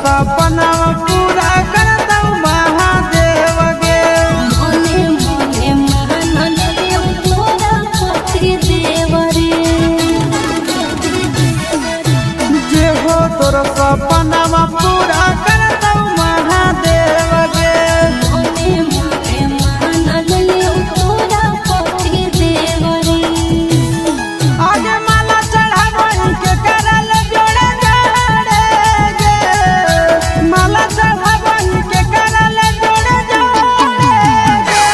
सपना पूरा कर दो महादेव गे मोने मोने महानल देव तोरा पति देव रे जे हो तोर सपना पूरा कर दो महादेव गे मोने मोने महानल देव तोरा पति देव रे आगे माला चढ़ावई के करल जोड़े जोड़े गे माला चढ़ावई के करल जोड़े जोड़े गे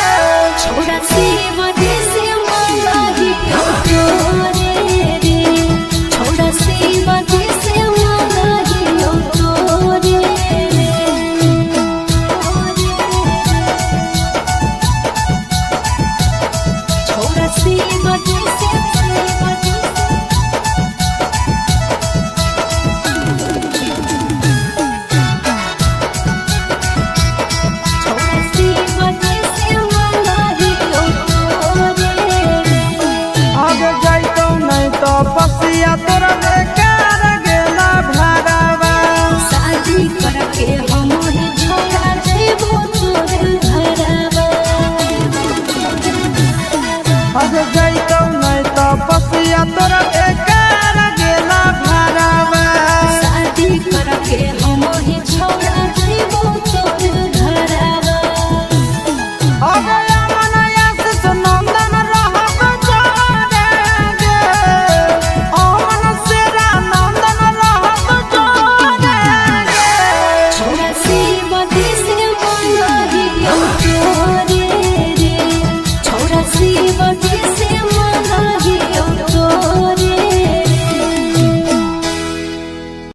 छोड़ा शिव से मांगी तोरे रे छोड़ा शिव से मांगी तोरे रे छोड़ा शिव